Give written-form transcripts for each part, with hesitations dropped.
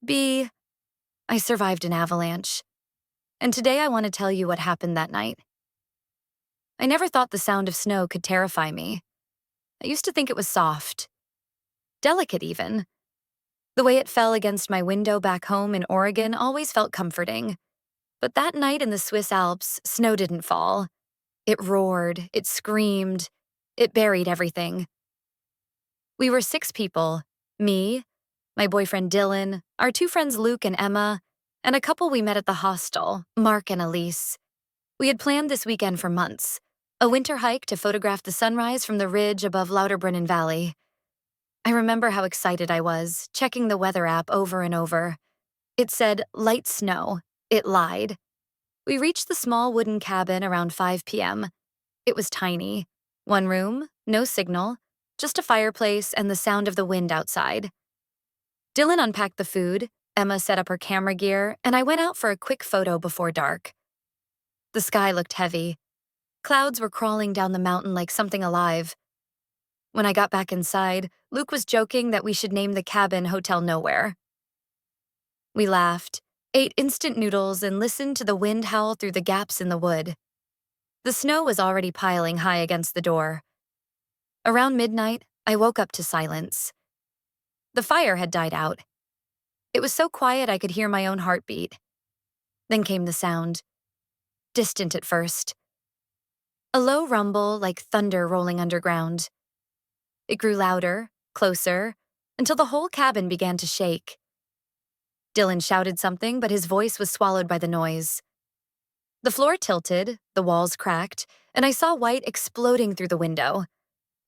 B. I survived an avalanche. And today I want to tell you what happened that night. I never thought the sound of snow could terrify me. I used to think it was soft, delicate even. The way it fell against my window back home in Oregon always felt comforting. But that night in the Swiss Alps, snow didn't fall. It roared, it screamed, it buried everything. We were 6 people: me, my boyfriend Dylan, our 2 friends Luke and Emma, and a couple we met at the hostel, Mark and Elise. We had planned this weekend for months, a winter hike to photograph the sunrise from the ridge above Lauterbrunnen Valley. I remember how excited I was, checking the weather app over and over. It said light snow. It lied. We reached the small wooden cabin around 5 p.m. It was tiny. 1 room, no signal, just a fireplace and the sound of the wind outside. Dylan unpacked the food, Emma set up her camera gear, and I went out for a quick photo before dark. The sky looked heavy. Clouds were crawling down the mountain like something alive. When I got back inside, Luke was joking that we should name the cabin Hotel Nowhere. We laughed, ate instant noodles, and listened to the wind howl through the gaps in the wood. The snow was already piling high against the door. Around midnight, I woke up to silence. The fire had died out. It was so quiet I could hear my own heartbeat. Then came the sound. Distant at first. A low rumble like thunder rolling underground. It grew louder, closer, until the whole cabin began to shake. Dylan shouted something, but his voice was swallowed by the noise. The floor tilted, the walls cracked, and I saw white exploding through the window,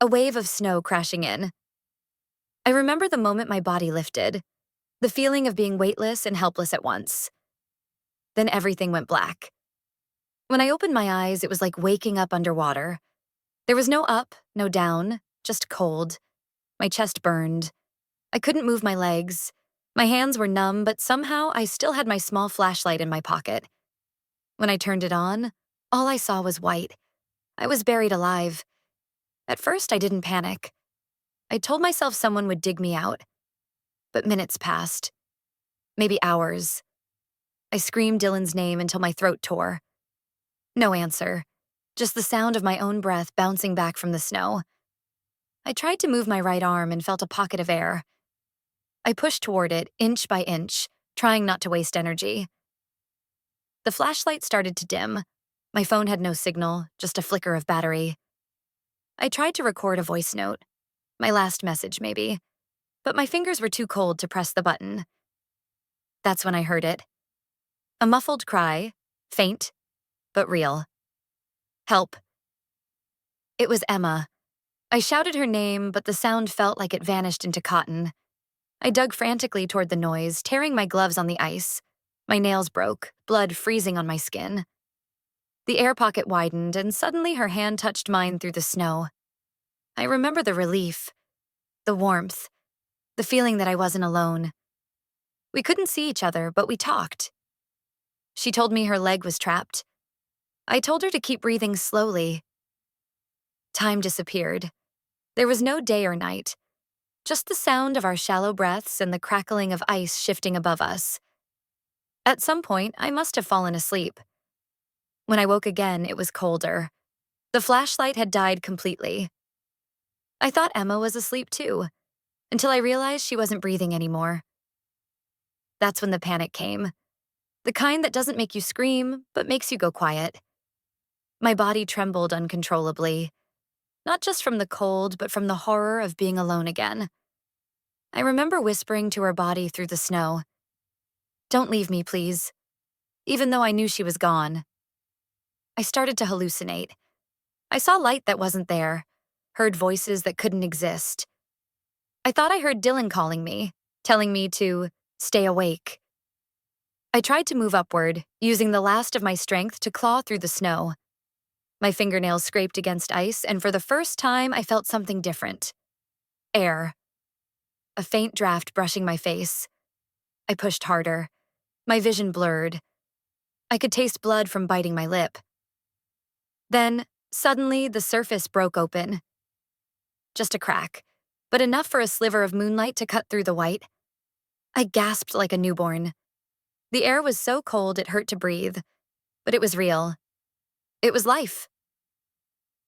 a wave of snow crashing in. I remember the moment my body lifted, the feeling of being weightless and helpless at once. Then everything went black. When I opened my eyes, it was like waking up underwater. There was no up, no down, just cold. My chest burned. I couldn't move my legs. My hands were numb, but somehow I still had my small flashlight in my pocket. When I turned it on, all I saw was white. I was buried alive. At first, I didn't panic. I told myself someone would dig me out. But minutes passed. Maybe hours. I screamed Dylan's name until my throat tore. No answer. Just the sound of my own breath bouncing back from the snow. I tried to move my right arm and felt a pocket of air. I pushed toward it, inch by inch, trying not to waste energy. The flashlight started to dim. My phone had no signal, just a flicker of battery. I tried to record a voice note. My last message, maybe. But my fingers were too cold to press the button. That's when I heard it. A muffled cry, faint, but real. Help. It was Emma. I shouted her name, but the sound felt like it vanished into cotton. I dug frantically toward the noise, tearing my gloves on the ice. My nails broke, blood freezing on my skin. The air pocket widened, and suddenly her hand touched mine through the snow. I remember the relief, the warmth, the feeling that I wasn't alone. We couldn't see each other, but we talked. She told me her leg was trapped. I told her to keep breathing slowly. Time disappeared. There was no day or night, just the sound of our shallow breaths and the crackling of ice shifting above us. At some point, I must have fallen asleep. When I woke again, it was colder. The flashlight had died completely. I thought Emma was asleep too, until I realized she wasn't breathing anymore. That's when the panic came. The kind that doesn't make you scream, but makes you go quiet. My body trembled uncontrollably, not just from the cold, but from the horror of being alone again. I remember whispering to her body through the snow, "Don't leave me, please," even though I knew she was gone. I started to hallucinate. I saw light that wasn't there, heard voices that couldn't exist. I thought I heard Dylan calling me, telling me to stay awake. I tried to move upward, using the last of my strength to claw through the snow. My fingernails scraped against ice, and for the first time, I felt something different. Air. A faint draft brushing my face. I pushed harder. My vision blurred. I could taste blood from biting my lip. Then, suddenly, the surface broke open. Just a crack, but enough for a sliver of moonlight to cut through the white. I gasped like a newborn. The air was so cold it hurt to breathe, but it was real. It was life.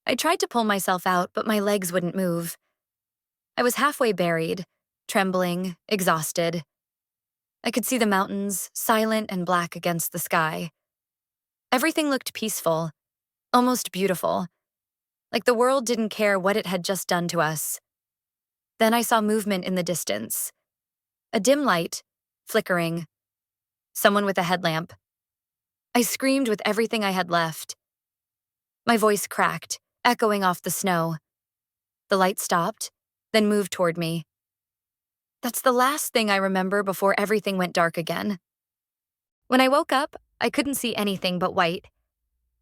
I tried to pull myself out, but my legs wouldn't move. I was halfway buried, trembling, exhausted. I could see the mountains, silent and black against the sky. Everything looked peaceful, almost beautiful, like the world didn't care what it had just done to us. Then I saw movement in the distance. A dim light, flickering. Someone with a headlamp. I screamed with everything I had left. My voice cracked, echoing off the snow. The light stopped, then moved toward me. That's the last thing I remember before everything went dark again. When I woke up, I couldn't see anything but white.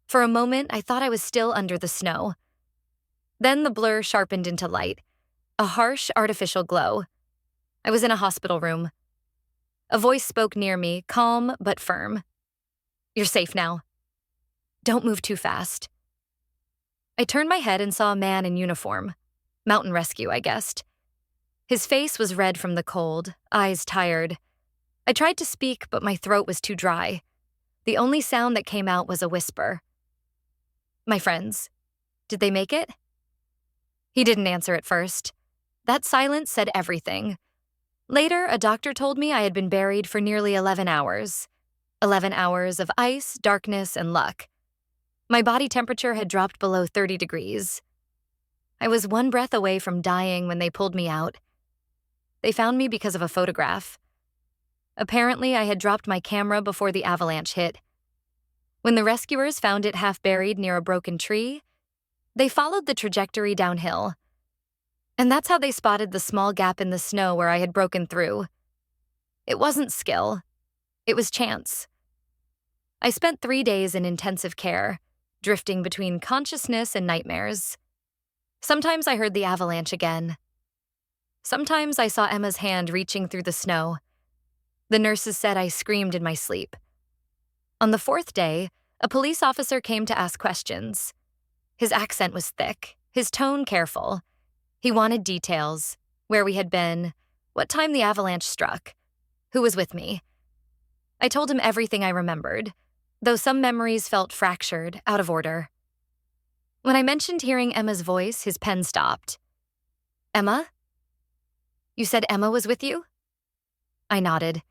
For a moment, I thought I was still under the snow. Then the blur sharpened into light, a harsh, artificial glow. I was in a hospital room. A voice spoke near me, calm but firm. "You're safe now. Don't move too fast." I turned my head and saw a man in uniform. Mountain rescue, I guessed. His face was red from the cold, eyes tired. I tried to speak, but my throat was too dry. The only sound that came out was a whisper. "My friends, did they make it?" He didn't answer at first. That silence said everything. Later, a doctor told me I had been buried for nearly 11 hours. 11 hours of ice, darkness, and luck. My body temperature had dropped below 30 degrees. I was one breath away from dying when they pulled me out. They found me because of a photograph. Apparently, I had dropped my camera before the avalanche hit. When the rescuers found it half buried near a broken tree, they followed the trajectory downhill. And that's how they spotted the small gap in the snow where I had broken through. It wasn't skill. It was chance. I spent 3 days in intensive care, drifting between consciousness and nightmares. Sometimes I heard the avalanche again. Sometimes I saw Emma's hand reaching through the snow. The nurses said I screamed in my sleep. On the 4th day, a police officer came to ask questions. His accent was thick, his tone careful. He wanted details, where we had been, what time the avalanche struck, who was with me. I told him everything I remembered, though some memories felt fractured, out of order. When I mentioned hearing Emma's voice, his pen stopped. "Emma? You said Emma was with you?" I nodded.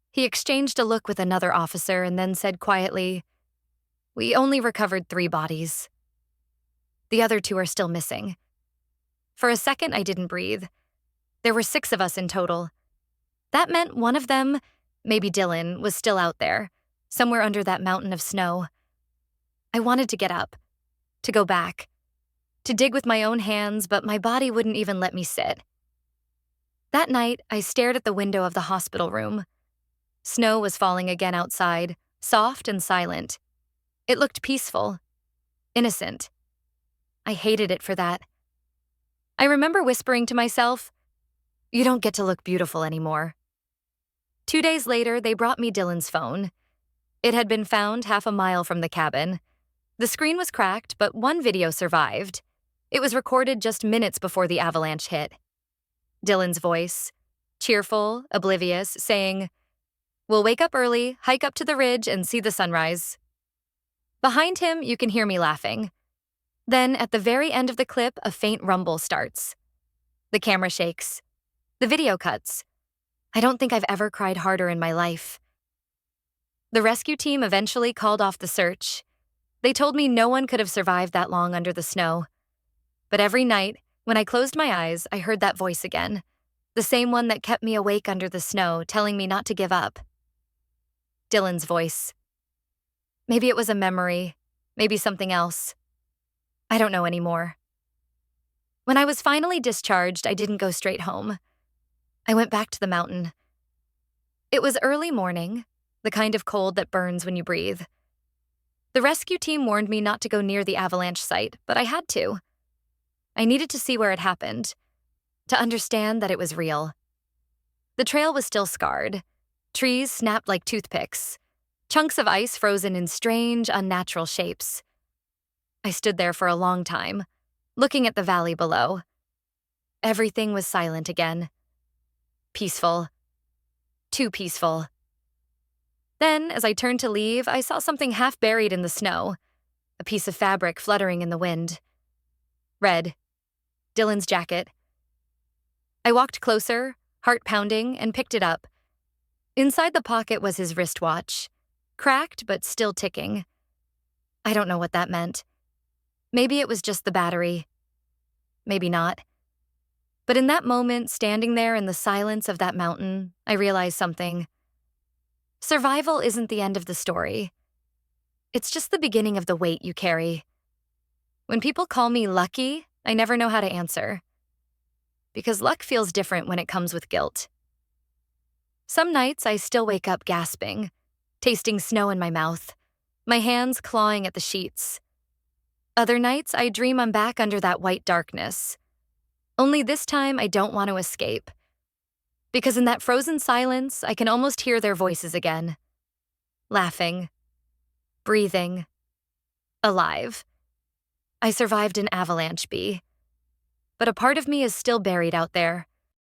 He exchanged a look with another officer and then said quietly, "We only recovered 3 bodies. The other 2 are still missing." For a second, I didn't breathe. There were 6 of us in total. That meant one of them, maybe Dylan, was still out there, somewhere under that mountain of snow. I wanted to get up, to go back, to dig with my own hands, but my body wouldn't even let me sit. That night, I stared at the window of the hospital room. Snow was falling again outside, soft and silent. It looked peaceful, innocent. I hated it for that. I remember whispering to myself, "You don't get to look beautiful anymore." 2 days later, they brought me Dylan's phone. It had been found half a mile from the cabin. The screen was cracked, but one video survived. It was recorded just minutes before the avalanche hit. Dylan's voice, cheerful, oblivious, saying, "We'll wake up early, hike up to the ridge, and see the sunrise." Behind him, you can hear me laughing. Then, at the very end of the clip, a faint rumble starts. The camera shakes. The video cuts. I don't think I've ever cried harder in my life. The rescue team eventually called off the search. They told me no one could have survived that long under the snow. But every night, when I closed my eyes, I heard that voice again. The same one that kept me awake under the snow, telling me not to give up. Dylan's voice. Maybe it was a memory, maybe something else. I don't know anymore. When I was finally discharged, I didn't go straight home. I went back to the mountain. It was early morning, the kind of cold that burns when you breathe. The rescue team warned me not to go near the avalanche site, but I had to. I needed to see where it happened, to understand that it was real. The trail was still scarred. Trees snapped like toothpicks. Chunks of ice frozen in strange, unnatural shapes. I stood there for a long time, looking at the valley below. Everything was silent again. Peaceful. Too peaceful. Then, as I turned to leave, I saw something half buried in the snow, a piece of fabric fluttering in the wind. Red. Dylan's jacket. I walked closer, heart pounding, and picked it up. Inside the pocket was his wristwatch, cracked but still ticking. I don't know what that meant. Maybe it was just the battery. Maybe not. But in that moment, standing there in the silence of that mountain, I realized something. Survival isn't the end of the story. It's just the beginning of the weight you carry. When people call me lucky, I never know how to answer. Because luck feels different when it comes with guilt. Some nights I still wake up gasping, tasting snow in my mouth, my hands clawing at the sheets. Other nights I dream I'm back under that white darkness. Only this time I don't want to escape. Because in that frozen silence, I can almost hear their voices again. Laughing. Breathing. Alive. I survived an avalanche, Bee. But a part of me is still buried out there,